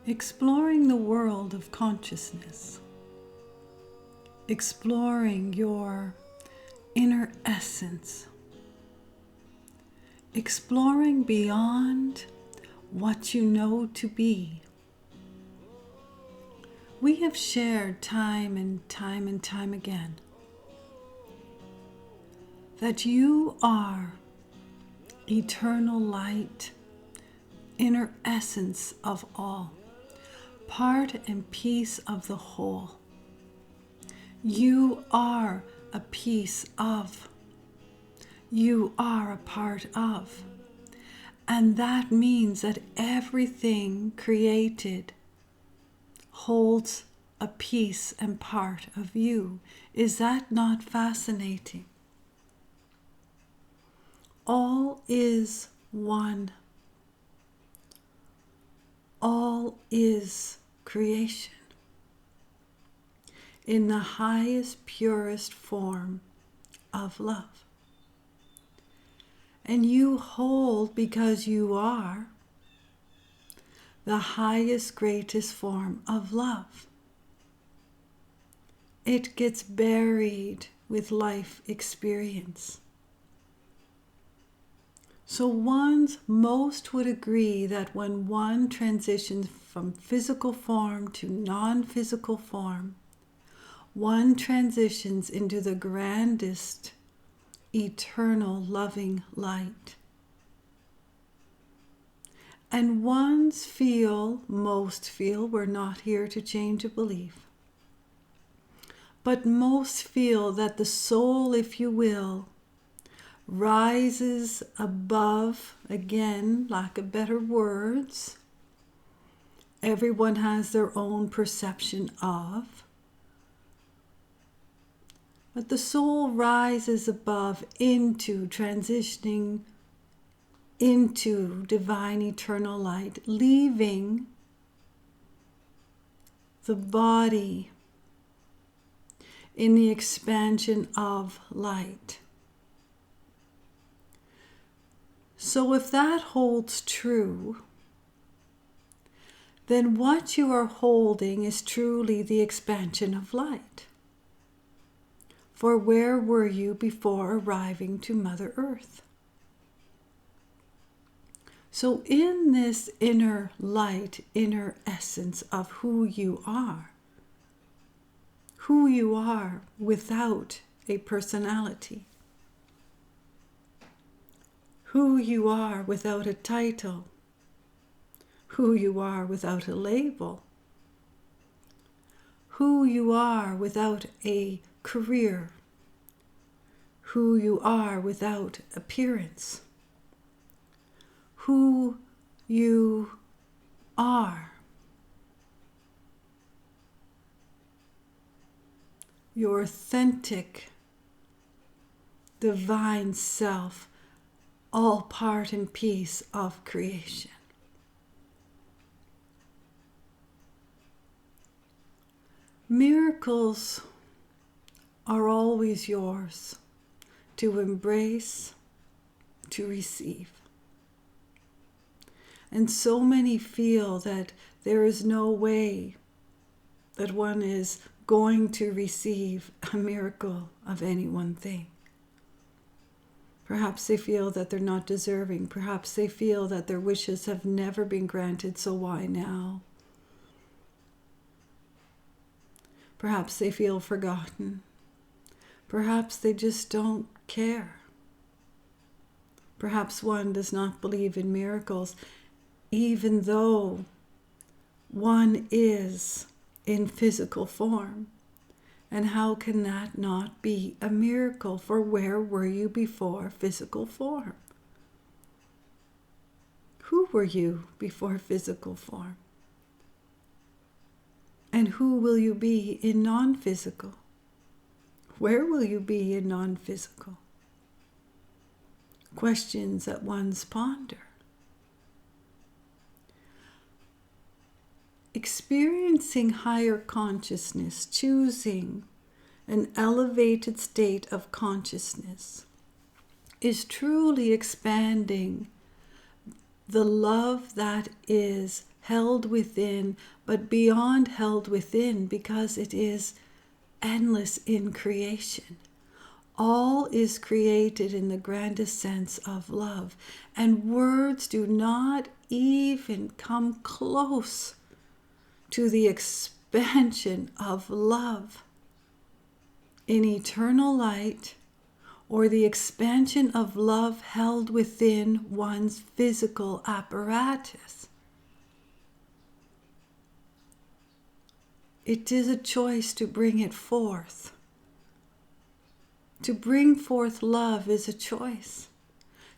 Exploring the world of consciousness, exploring your inner essence, exploring beyond what you know to be. We have shared time and time again that you are eternal light, inner essence of all, part and piece of the whole. You are a piece of. You are a part of. And that means that everything created holds a piece and part of you. Is that not fascinating? All is one. All is creation in the highest, purest form of love. And you hold, because you are, the highest, greatest form of love. It gets buried with life experience. So most would agree that when one transitions from physical form to non-physical form, one transitions into the grandest, eternal, loving light. And most feel, we're not here to change a belief, but most feel that the soul, if you will, rises above, again, lack of better words. Everyone has their own perception of. But the soul rises above into transitioning into divine eternal light, leaving the body in the expansion of light. So if that holds true, then what you are holding is truly the expansion of light. For where were you before arriving to Mother Earth? So in this inner light, inner essence of who you are without a personality, who you are without a title, who you are without a label, who you are without a career, who you are without appearance, who you are, your authentic, divine self, all part and piece of creation. Miracles are always yours to embrace, to receive. And so many feel that there is no way that one is going to receive a miracle of any one thing. Perhaps they feel that they're not deserving. Perhaps they feel that their wishes have never been granted, so why now? Perhaps they feel forgotten. Perhaps they just don't care. Perhaps one does not believe in miracles, even though one is in physical form. And how can that not be a miracle? For where were you before physical form? Who were you before physical form? And who will you be in non-physical? Where will you be in non-physical? Questions that one's ponder. Experiencing higher consciousness, choosing an elevated state of consciousness, is truly expanding the love that is held within, but beyond held within, because it is endless in creation. All is created in the grandest sense of love, and words do not even come close to the expansion of love in eternal light, or the expansion of love held within one's physical apparatus. It is a choice to bring it forth. To bring forth love is a choice.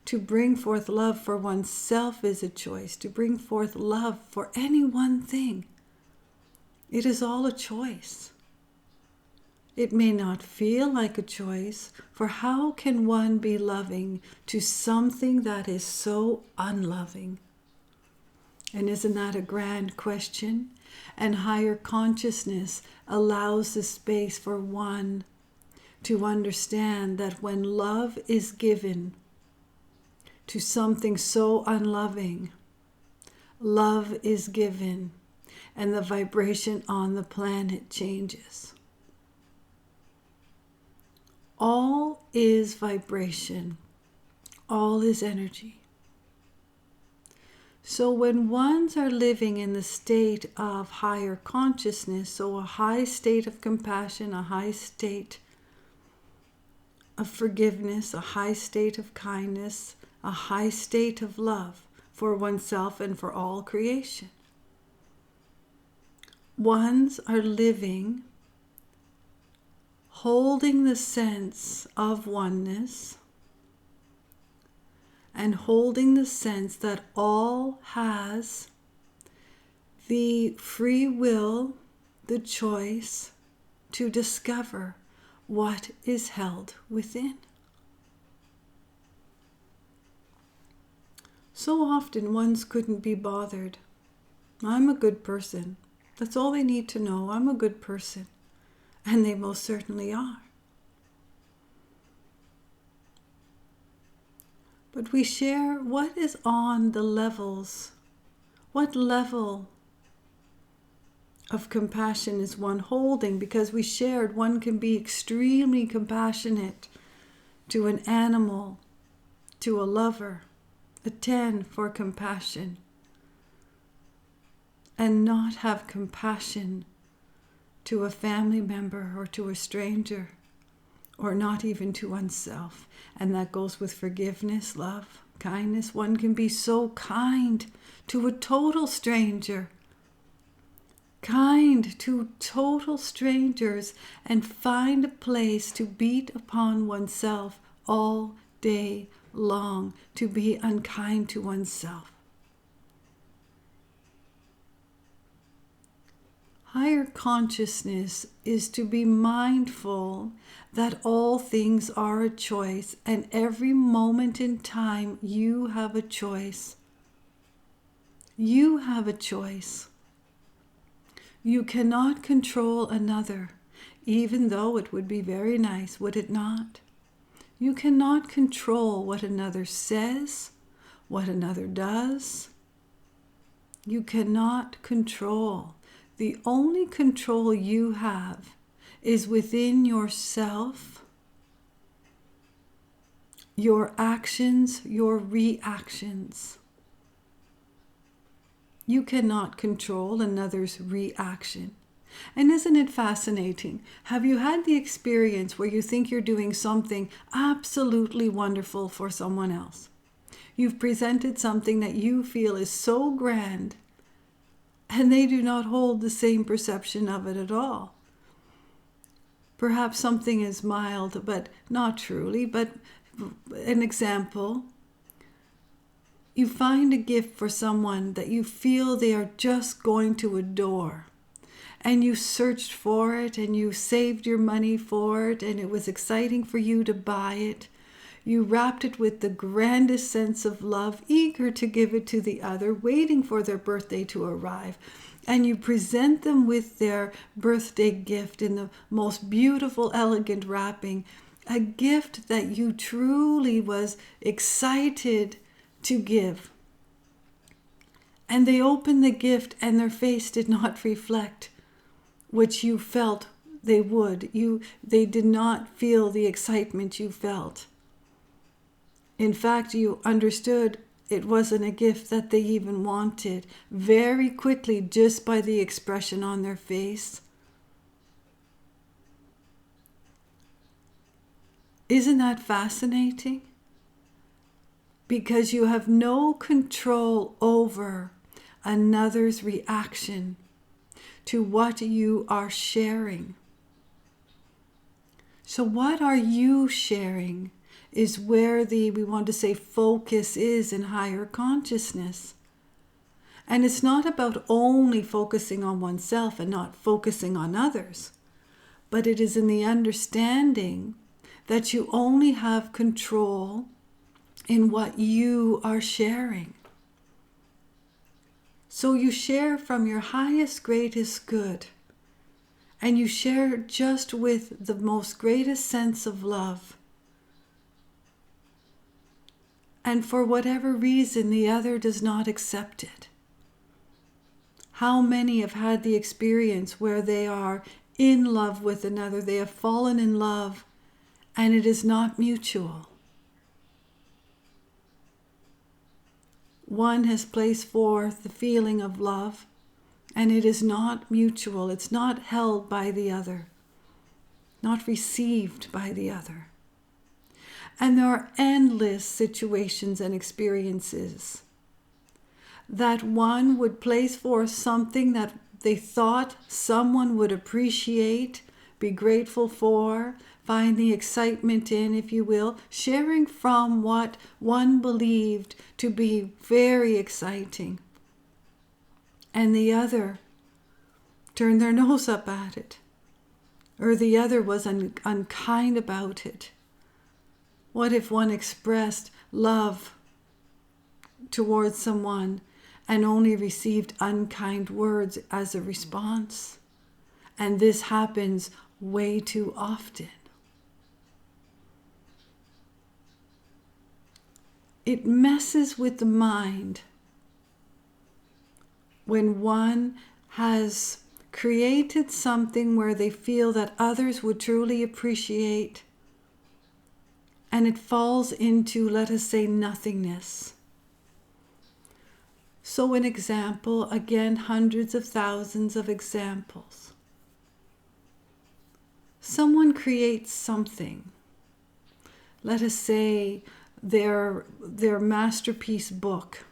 To bring forth love for oneself is a choice. To bring forth love for any one thing, it is all a choice. It may not feel like a choice, for how can one be loving to something that is so unloving? And isn't that a grand question? And higher consciousness allows the space for one to understand that when love is given to something so unloving, love is given, and the vibration on the planet changes. All is vibration. All is energy. So when ones are living in the state of higher consciousness, so a high state of compassion, a high state of forgiveness, a high state of kindness, a high state of love for oneself and for all creation, ones are living holding the sense of oneness and holding the sense that all has the free will, the choice to discover what is held within. So often ones couldn't be bothered. I'm a good person. That's all they need to know. I'm a good person. And they most certainly are. But we share what is on the levels. What level of compassion is one holding? Because we shared one can be extremely compassionate to an animal, to a lover, a 10 for compassion, and not have compassion to a family member or to a stranger, or not even to oneself. And that goes with forgiveness, love, kindness. One can be so kind to a total stranger, kind to total strangers, and find a place to beat upon oneself all day long, to be unkind to oneself. Higher consciousness is to be mindful that all things are a choice, and every moment in time you have a choice. You have a choice. You cannot control another, even though it would be very nice, would it not? You cannot control what another says, what another does. You cannot control. The only control you have is within yourself, your actions, your reactions. You cannot control another's reaction. And isn't it fascinating? Have you had the experience where you think you're doing something absolutely wonderful for someone else? You've presented something that you feel is so grand, and they do not hold the same perception of it at all. Perhaps something is mild, but not truly. But an example, you find a gift for someone that you feel they are just going to adore. And you searched for it, and you saved your money for it, and it was exciting for you to buy it. You wrapped it with the grandest sense of love, eager to give it to the other, waiting for their birthday to arrive. And you present them with their birthday gift in the most beautiful, elegant wrapping, a gift that you truly was excited to give. And they opened the gift and their face did not reflect what you felt they would. They did not feel the excitement you felt. In fact, you understood it wasn't a gift that they even wanted very quickly, just by the expression on their face. Isn't that fascinating? Because you have no control over another's reaction to what you are sharing. So what are you sharing is where we want to say focus is in higher consciousness. And it's not about only focusing on oneself and not focusing on others, but it is in the understanding that you only have control in what you are sharing. So you share from your highest, greatest good, and you share just with the most greatest sense of love. And for whatever reason, the other does not accept it. How many have had the experience where they are in love with another, they have fallen in love, and it is not mutual? One has placed forth the feeling of love, and it is not mutual. It's not held by the other, not received by the other. And there are endless situations and experiences that one would place forth something that they thought someone would appreciate, be grateful for, find the excitement in, if you will, sharing from what one believed to be very exciting. And the other turned their nose up at it, or the other was unkind about it. What if one expressed love towards someone and only received unkind words as a response? And this happens way too often. It messes with the mind when one has created something where they feel that others would truly appreciate, and it falls into, let us say, nothingness. So an example, again, hundreds of thousands of examples. Someone creates something, let us say their masterpiece book.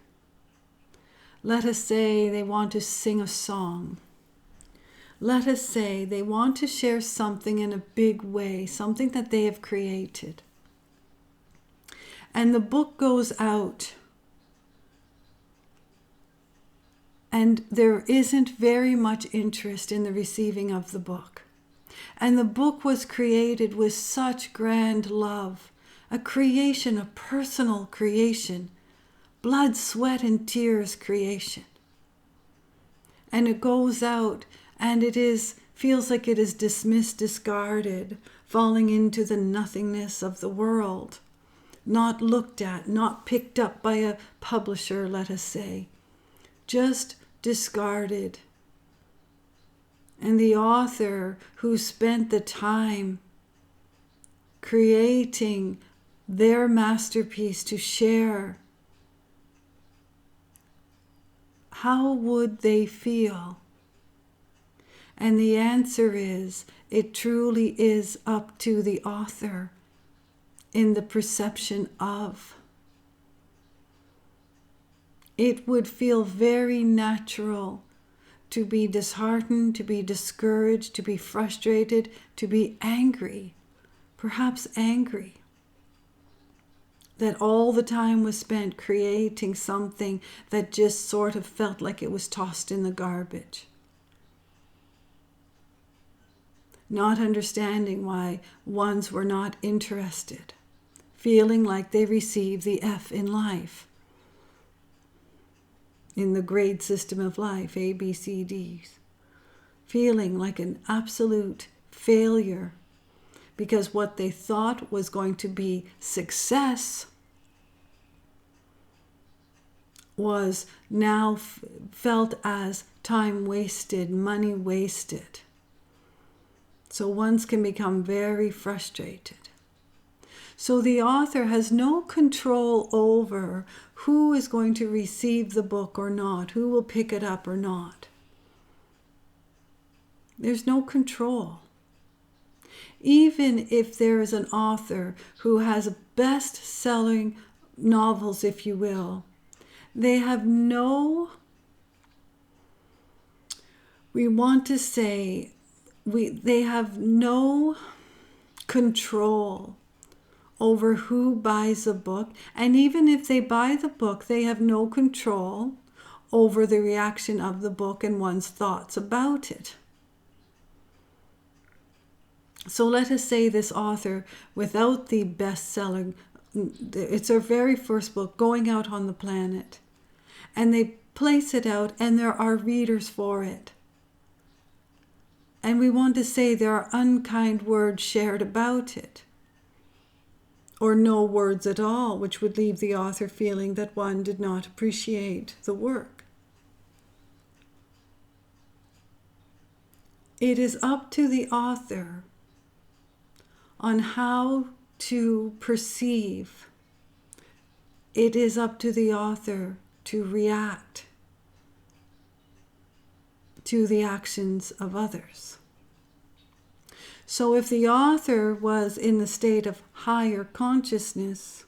Let us say they want to sing a song. Let us say they want to share something in a big way, something that they have created. And the book goes out, and there isn't very much interest in the receiving of the book. And the book was created with such grand love, a creation, a personal creation, blood, sweat, and tears creation. And it goes out, and feels like it is dismissed, discarded, falling into the nothingness of the world, not looked at, not picked up by a publisher, let us say, just discarded. And the author who spent the time creating their masterpiece to share, how would they feel? And the answer is, it truly is up to the author in the perception of. It would feel very natural to be disheartened, to be discouraged, to be frustrated, to be angry, perhaps angry that all the time was spent creating something that just sort of felt like it was tossed in the garbage. Not understanding why ones were not interested, feeling like they received the F in life, in the grade system of life, A, B, C, D's, feeling like an absolute failure because what they thought was going to be success was now felt as time wasted, money wasted. So one can become very frustrated. So the author has no control over who is going to receive the book or not, who will pick it up or not. There's no control. Even if there is an author who has best-selling novels, if you will, they have no, they have no control over who buys a book. And even if they buy the book, they have no control over the reaction of the book and one's thoughts about it. So let us say this author, without the best-selling, it's their very first book, Going Out on the Planet, and they place it out and there are readers for it. And we want to say there are unkind words shared about it, or no words at all, which would leave the author feeling that one did not appreciate the work. It is up to the author on how to perceive. It is up to the author to react to the actions of others. So if the author was in the state of higher consciousness,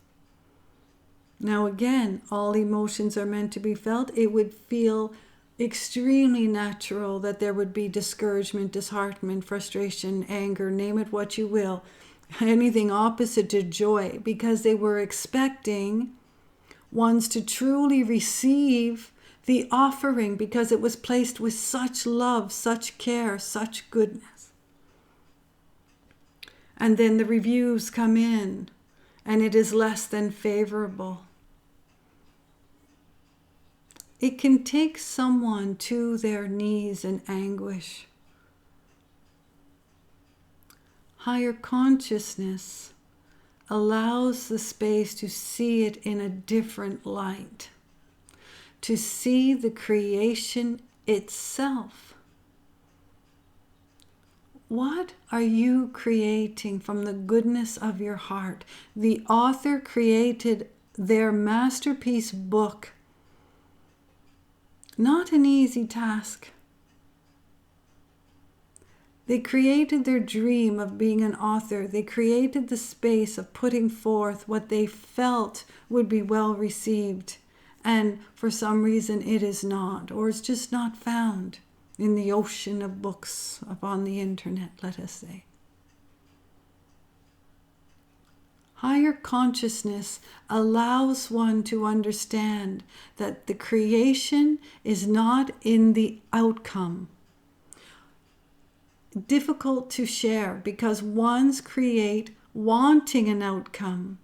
now again, all emotions are meant to be felt, it would feel extremely natural that there would be discouragement, disheartenment, frustration, anger, name it what you will, anything opposite to joy, because they were expecting ones to truly receive the offering, because it was placed with such love, such care, such goodness. And then the reviews come in, and it is less than favorable. It can take someone to their knees in anguish. Higher consciousness allows the space to see it in a different light, to see the creation itself. What are you creating from the goodness of your heart? The author created their masterpiece book. Not an easy task. They created their dream of being an author. They created the space of putting forth what they felt would be well received. And for some reason it is not, or it's just not found in the ocean of books upon the internet, let us say. Higher consciousness allows one to understand that the creation is not in the outcome. Difficult to share because ones create wanting an outcome.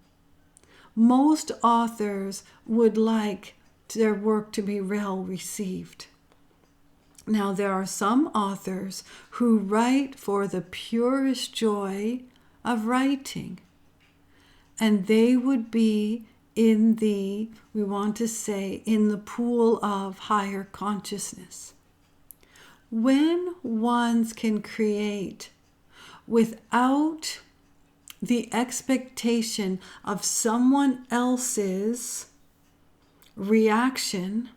Most authors would like their work to be well received. Now, there are some authors who write for the purest joy of writing. And they would be in the, we want to say, in the pool of higher consciousness. When ones can create without the expectation of someone else's reaction,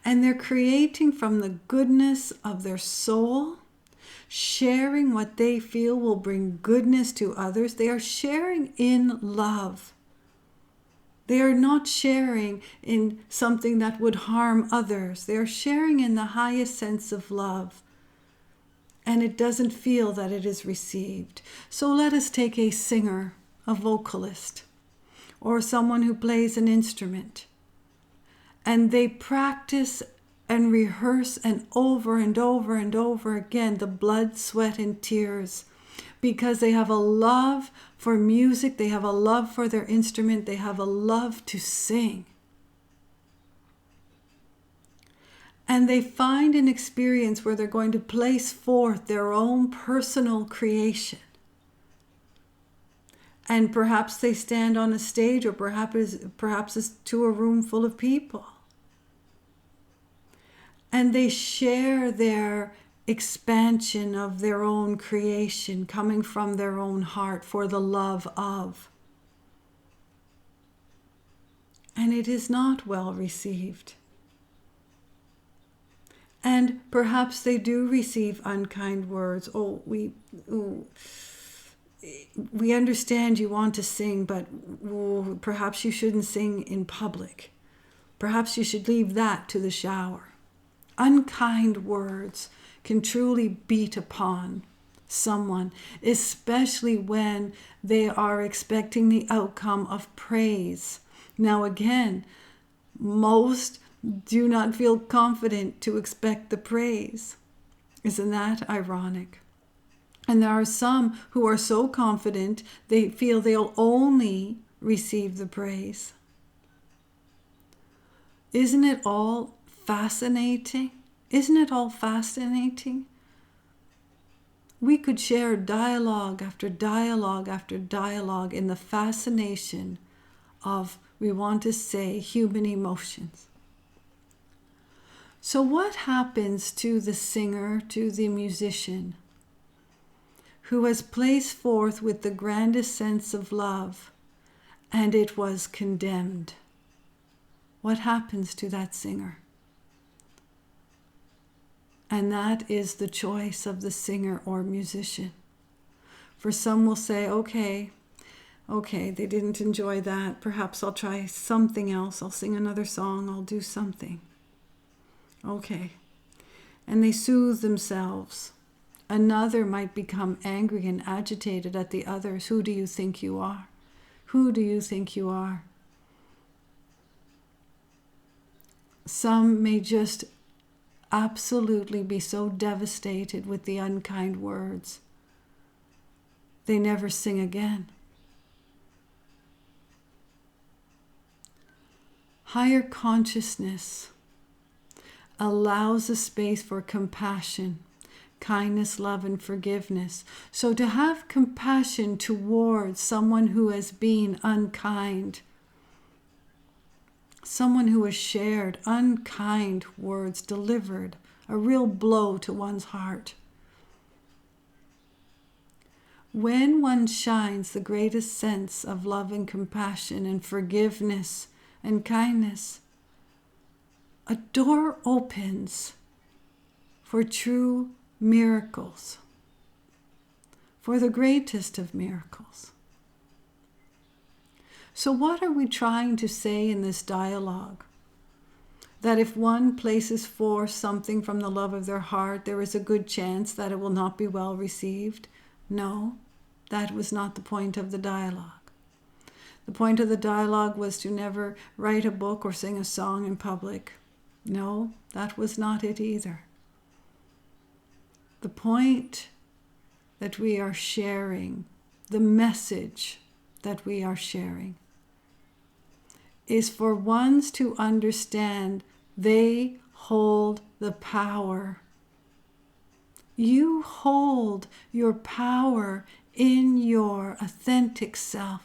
and they're creating from the goodness of their soul, sharing what they feel will bring goodness to others. They are sharing in love. They are not sharing in something that would harm others. They are sharing in the highest sense of love. And it doesn't feel that it is received. So let us take a singer, a vocalist, or someone who plays an instrument. And they practice and rehearse and over and over again the blood, sweat, and tears, because they have a love for music, they have a love for their instrument, they have a love to sing. And they find an experience where they're going to place forth their own personal creation. And perhaps they stand on a stage, or perhaps it's to a room full of people. And they share their expansion of their own creation coming from their own heart for the love of. And it is not well received. And perhaps they do receive unkind words. We understand you want to sing, but perhaps you shouldn't sing in public. Perhaps you should leave that to the shower. Unkind words can truly beat upon someone, especially when they are expecting the outcome of praise. Now again, most do not feel confident to expect the praise. Isn't that ironic? And there are some who are so confident they feel they'll only receive the praise. Isn't it all fascinating? Isn't it all fascinating? We could share dialogue after dialogue after dialogue in the fascination of, we want to say, human emotions. So what happens to the singer, to the musician, who has placed forth with the grandest sense of love, and it was condemned? What happens to that singer? And that is the choice of the singer or musician. For some will say, okay, they didn't enjoy that. Perhaps I'll try something else. I'll sing another song. I'll do something. Okay. And they soothe themselves. Another might become angry and agitated at the others. Who do you think you are? Who do you think you are? Some may just absolutely be so devastated with the unkind words, they never sing again. Higher consciousness allows a space for compassion, kindness, love, and forgiveness. So to have compassion towards someone who has been unkind, someone who has shared unkind words, delivered a real blow to one's heart. When one shines the greatest sense of love and compassion and forgiveness and kindness, a door opens for true miracles, for the greatest of miracles. So what are we trying to say in this dialogue? That if one places forth something from the love of their heart, there is a good chance that it will not be well received? No, that was not the point of the dialogue. The point of the dialogue was to never write a book or sing a song in public. No, that was not it either. The point that we are sharing, the message that we are sharing, is for ones to understand they hold the power. You hold your power in your authentic self.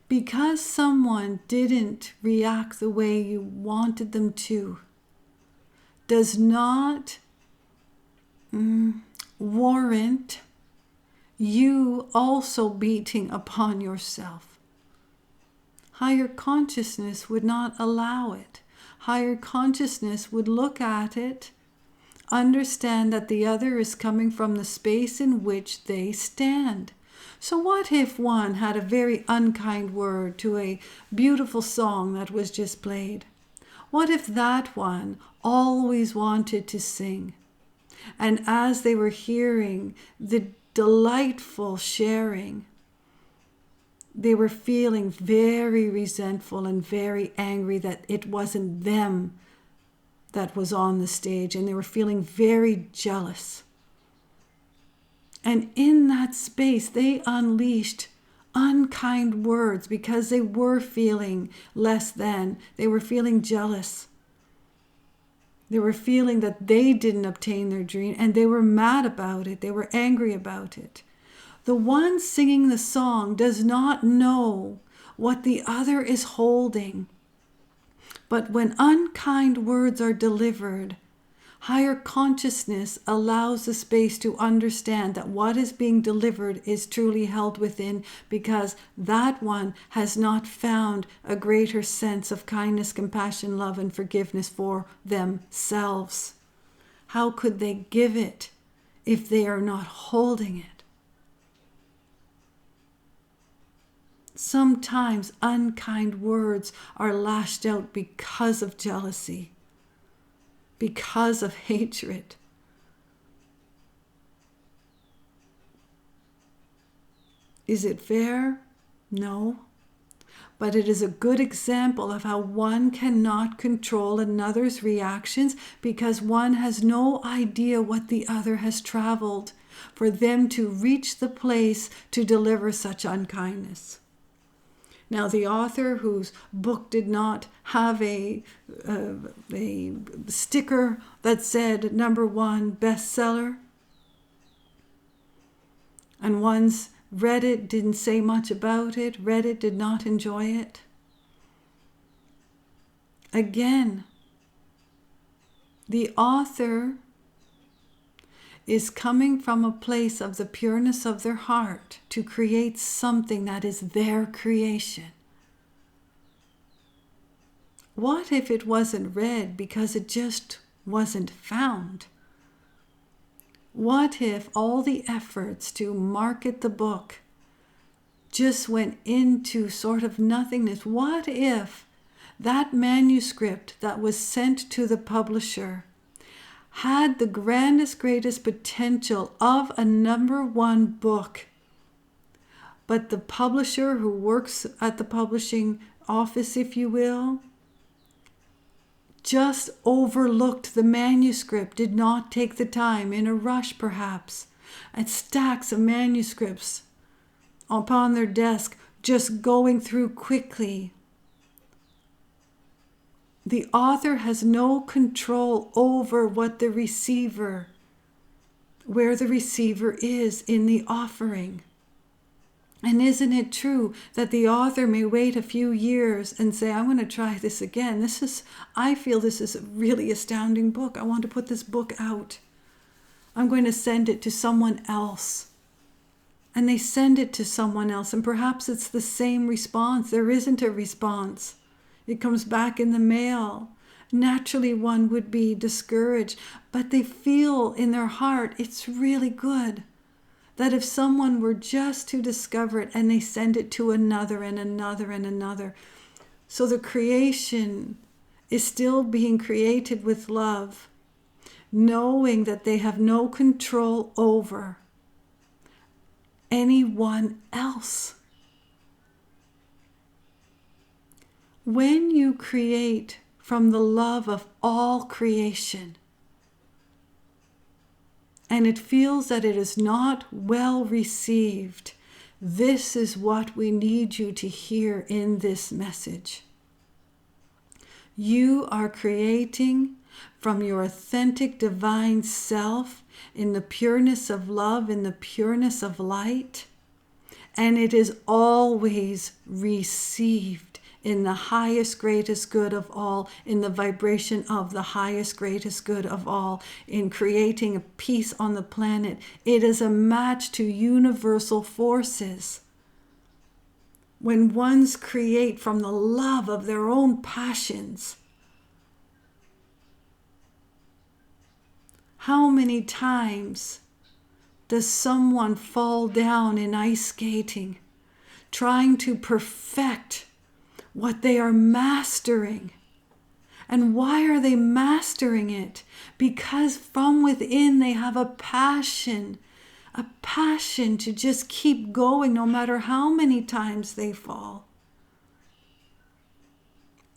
Because someone didn't react the way you wanted them to, does not warrant you also beating upon yourself. Higher consciousness would not allow it. Higher consciousness would look at it, understand that the other is coming from the space in which they stand. So what if one had a very unkind word to a beautiful song that was just played? What if that one always wanted to sing? And as they were hearing the delightful sharing, they were feeling very resentful and very angry that it wasn't them that was on the stage, and they were feeling very jealous. And in that space, they unleashed unkind words because they were feeling less than. They were feeling jealous. They were feeling that they didn't obtain their dream, and they were mad about it. They were angry about it. The one singing the song does not know what the other is holding. But when unkind words are delivered, higher consciousness allows the space to understand that what is being delivered is truly held within, because that one has not found a greater sense of kindness, compassion, love, and forgiveness for themselves. How could they give it if they are not holding it? Sometimes unkind words are lashed out because of jealousy, because of hatred. Is it fair? No. But it is a good example of how one cannot control another's reactions because one has no idea what the other has traveled for them to reach the place to deliver such unkindness. Now, the author whose book did not have a sticker that said #1 bestseller, and once read it, didn't say much about it, read it, did not enjoy it. Again, the author is coming from a place of the pureness of their heart to create something that is their creation. What if it wasn't read because it just wasn't found? What if all the efforts to market the book just went into sort of nothingness? What if that manuscript that was sent to the publisher had the grandest, greatest potential of a #1 book, but the publisher who works at the publishing office, if you will, just overlooked the manuscript, did not take the time, in a rush perhaps, and stacks of manuscripts upon their desk, just going through quickly. The author has no control over what the receiver, where the receiver is in the offering. And isn't it true that the author may wait a few years and say, I'm going to try this again. I feel this is a really astounding book. I want to put this book out. I'm going to send it to someone else. And they send it to someone else, and perhaps it's the same response. There isn't a response. It comes back in the mail. Naturally, one would be discouraged, but they feel in their heart it's really good. That if someone were just to discover it, and they send it to another and another and another. So the creation is still being created with love, knowing that they have no control over anyone else. When you create from the love of all creation, and it feels that it is not well received, this is what we need you to hear in this message. You are creating from your authentic divine self in the pureness of love, in the pureness of light, and it is always received in the highest, greatest good of all, in the vibration of the highest, greatest good of all, in creating a peace on the planet. It is a match to universal forces. When ones create from the love of their own passions, how many times does someone fall down in ice skating, trying to perfect what they are mastering? And why are they mastering it? Because from within they have a passion to just keep going no matter how many times they fall.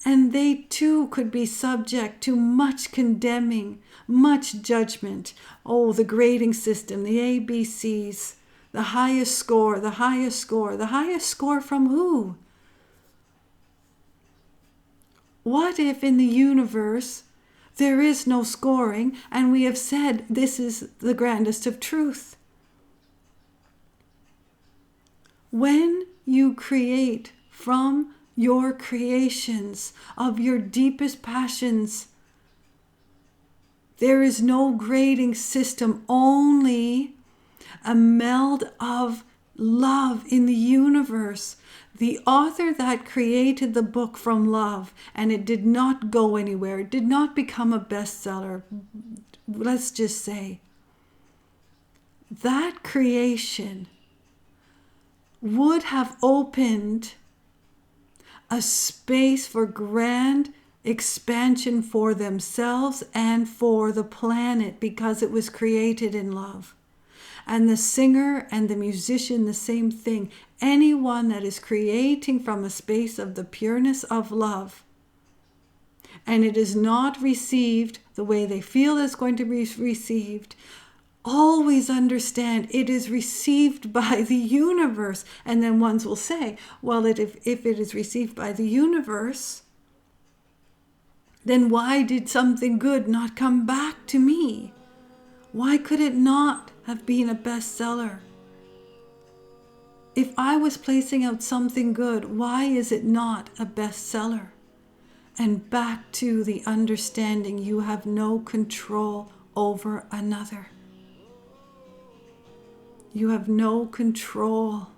And they too could be subject to much condemning, much judgment. Oh, the grading system, the ABCs, the highest score, the highest score. The highest score from who? What if in the universe There is no scoring, and we have said this is the grandest of truth. When you create from your creations of your deepest passions, there is no grading system, only a meld of love in the universe. The author that created the book from love, and it did not go anywhere, it did not become a bestseller, let's just say, that creation would have opened a space for grand expansion for themselves and for the planet, because it was created in love. And the singer and the musician, the same thing. Anyone that is creating from a space of the pureness of love, and it is not received the way they feel it's going to be received, always understand it is received by the universe. And then ones will say, well, if it is received by the universe, then why did something good not come back to me? Why could it not have been a bestseller? If I was placing out something good, why is it not a bestseller? And back to the understanding you have no control over another. You have no control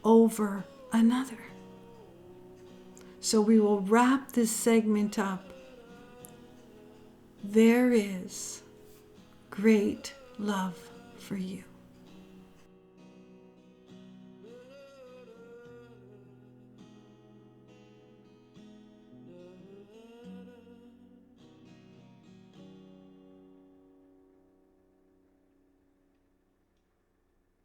over another. So we will wrap this segment up. There is great love for you.